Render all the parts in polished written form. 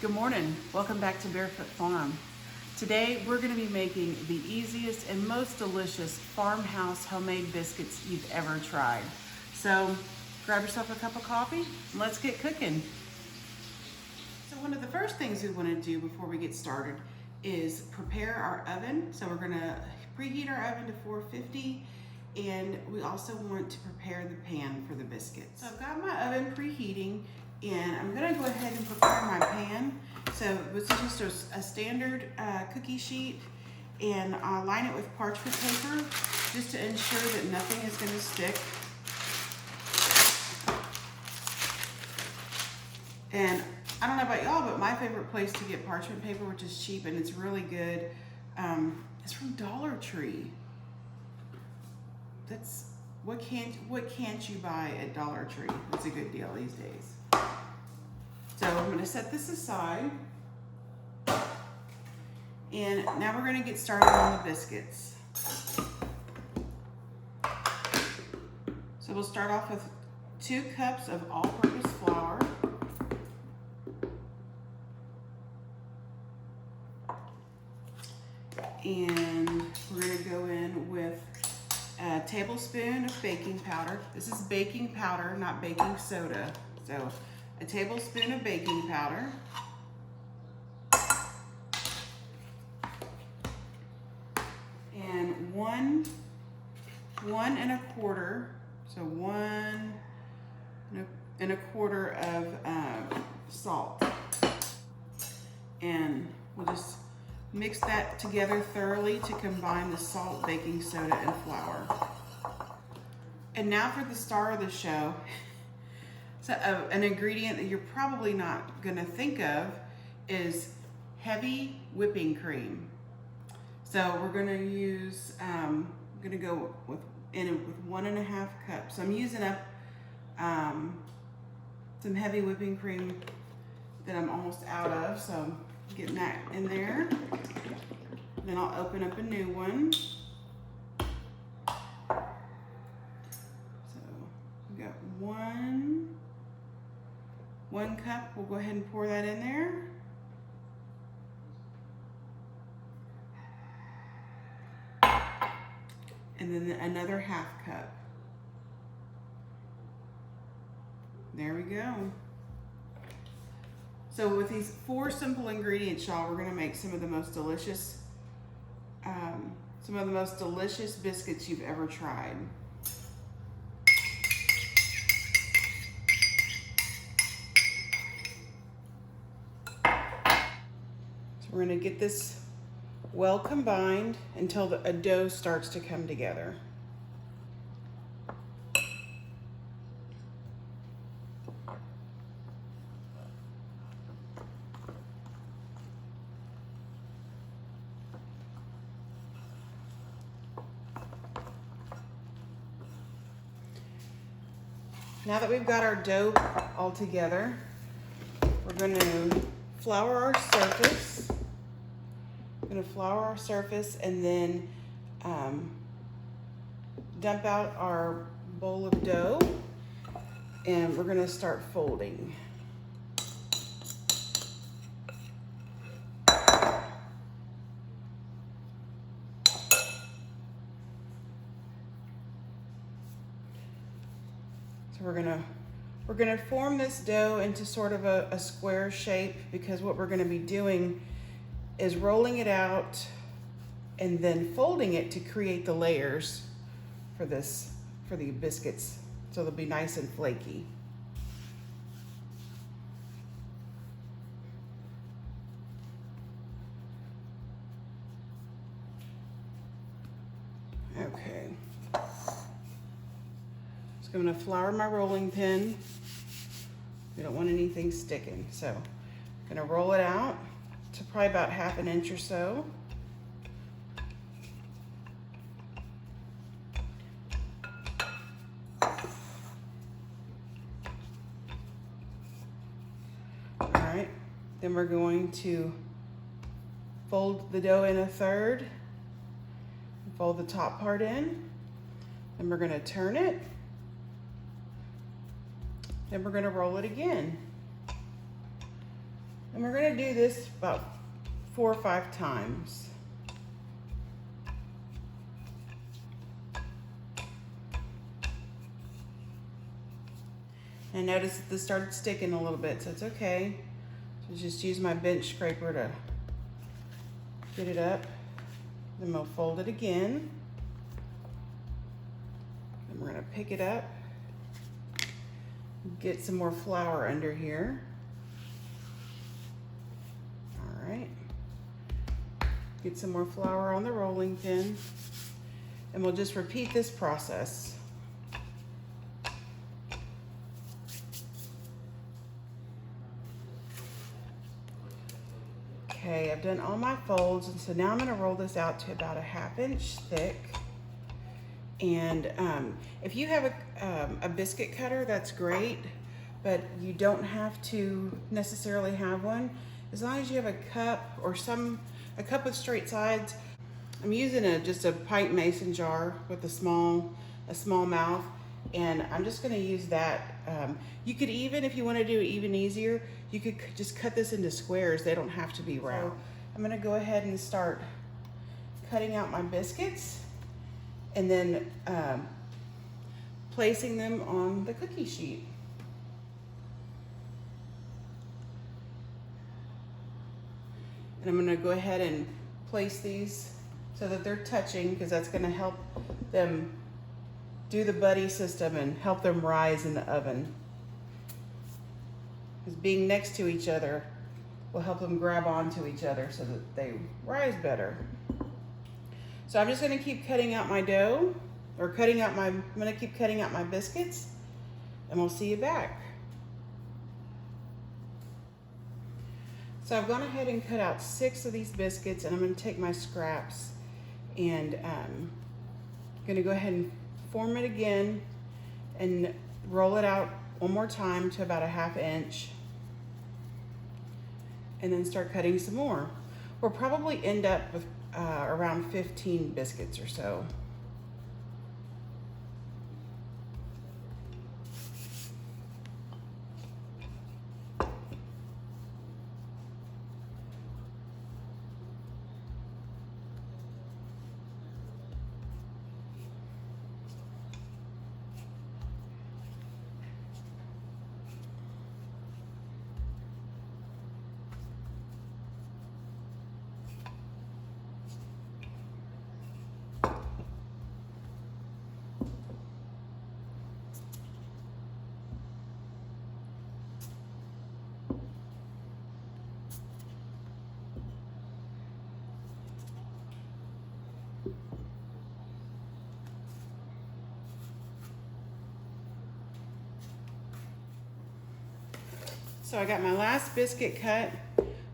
Good morning. Welcome back to Barefoot Farm. Today we're going to be making the easiest and most delicious farmhouse homemade biscuits you've ever tried. So grab yourself a cup of coffee and let's get cooking. So one of the first things we want to do before we get started is prepare our oven. So we're going to preheat our oven to 450, and we also want to prepare the pan for the biscuits. So I've got my oven preheating, and I'm gonna go ahead and prepare my pan. So this is just a standard cookie sheet, and I'll line it with parchment paper just to ensure that nothing is gonna stick. And I don't know about y'all, but my favorite place to get parchment paper, which is cheap and it's really good, is from Dollar Tree. That's what can't you buy at Dollar Tree? It's a good deal these days. So I'm going to set this aside, and now we're going to get started on the biscuits. So we'll start off with 2 cups of all-purpose flour, and we're going to go in with a tablespoon of baking powder. This is baking powder, not baking soda. So a tablespoon of baking powder, and one and a quarter, so 1 and a quarter of salt. And we'll just mix that together thoroughly to combine the salt, baking soda, and flour. And now for the star of the show. So an ingredient that you're probably not gonna think of is heavy whipping cream. So we're gonna use, I'm gonna go with 1.5 cups. So I'm using up some heavy whipping cream that I'm almost out of. So I'm getting that in there. Then I'll open up a new one. So we got one cup. We'll go ahead and pour that in there. And then another 1/2 cup. There we go. So with these 4 simple ingredients, y'all, we're gonna make some of the most delicious biscuits you've ever tried. So we're gonna get this well combined until a dough starts to come together. Now that we've got our dough all together, we're going to flour our surface. We're going to flour our surface and then dump out our bowl of dough, and we're going to start folding. So we're gonna form this dough into sort of a square shape, because what we're gonna be doing is rolling it out and then folding it to create the layers for the biscuits, so they'll be nice and flaky. Okay. I'm going to flour my rolling pin. We don't want anything sticking, so I'm going to roll it out to probably about 1/2 inch or so. All right, then we're going to fold the dough in 1/3, fold the top part in, and we're going to turn it. Then we're going to roll it again. And we're gonna do this about 4 or 5 times. And notice that this started sticking a little bit, so it's okay. So just use my bench scraper to get it up. Then we'll fold it again. And we're gonna pick it up. Get some more flour under here. All right. Get some more flour on the rolling pin. And we'll just repeat this process. Okay, I've done all my folds, and so now I'm gonna roll this out to about a 1/2 inch thick. And if you have a biscuit cutter, that's great, but you don't have to necessarily have one. As long as you have a cup or a cup with straight sides. I'm using just a pipe mason jar with a small mouth, and I'm just gonna use that. You could even, if you wanna do it even easier, you could just cut this into squares. They don't have to be round. So I'm gonna go ahead and start cutting out my biscuits and then placing them on the cookie sheet. And I'm gonna go ahead and place these so that they're touching, because that's gonna help them do the buddy system and help them rise in the oven. Because being next to each other will help them grab onto each other so that they rise better. So I'm just gonna keep cutting out my dough, or I'm gonna keep cutting out my biscuits, and we'll see you back. So I've gone ahead and cut out 6 of these biscuits, and I'm gonna take my scraps and gonna go ahead and form it again and roll it out one more time to about a 1/2 inch, and then start cutting some more. We'll probably end up with around 15 biscuits or so. So I got my last biscuit cut.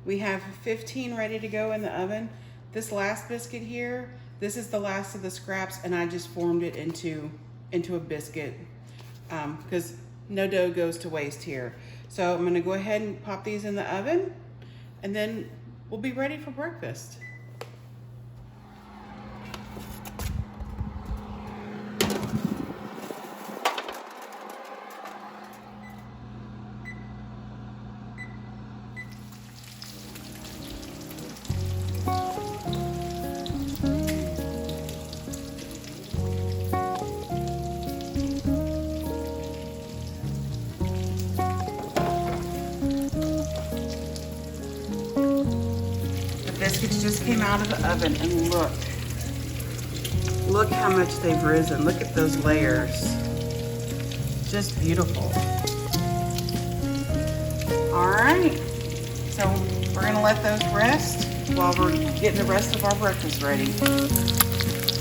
We have 15 ready to go in the oven. This last biscuit here, this is the last of the scraps, and I just formed it into a biscuit because no dough goes to waste here. So I'm gonna go ahead and pop these in the oven, and then we'll be ready for breakfast. Biscuits just came out of the oven, and look how much they've risen. Look at those layers. Just beautiful. All right, so we're gonna let those rest while we're getting the rest of our breakfast ready.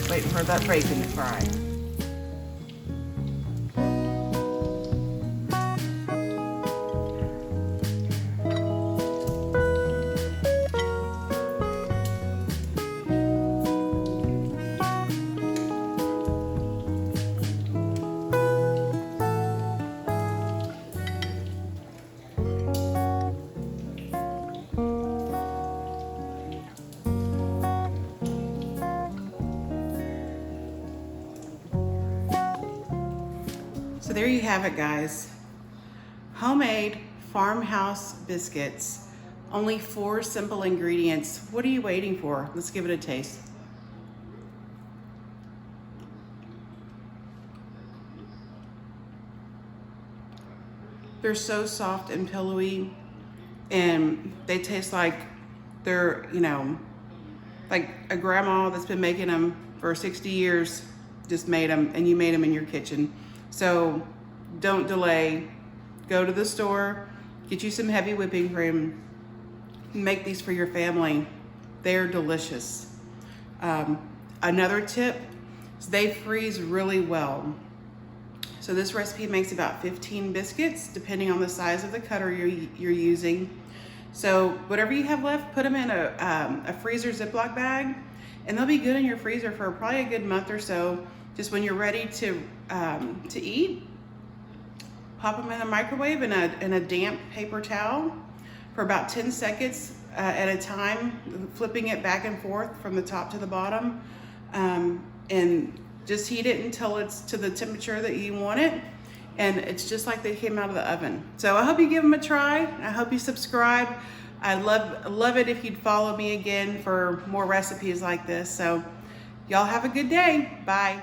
Waiting for that bacon to fry. So there you have it, guys. Homemade Farmhouse biscuits Only 4 simple ingredients. What are you waiting for? Let's give it a taste. They're so soft and pillowy, and they taste like they're, you know, like a grandma that's been making them for 60 years just made them, and you made them in your kitchen. So don't delay. Go to the store, get you some heavy whipping cream, make these for your family. They're delicious. Another tip is they freeze really well. So this recipe makes about 15 biscuits, depending on the size of the cutter you're using. So whatever you have left, put them in a freezer Ziploc bag, and they'll be good in your freezer for probably a good month or so. Just when you're ready to eat, pop them in the microwave in a damp paper towel for about 10 seconds at a time, flipping it back and forth from the top to the bottom, and just heat it until it's to the temperature that you want it, and it's just like they came out of the oven. So I hope you give them a try. I hope you subscribe. I'd love it if you'd follow me again for more recipes like this. So y'all have a good day. Bye.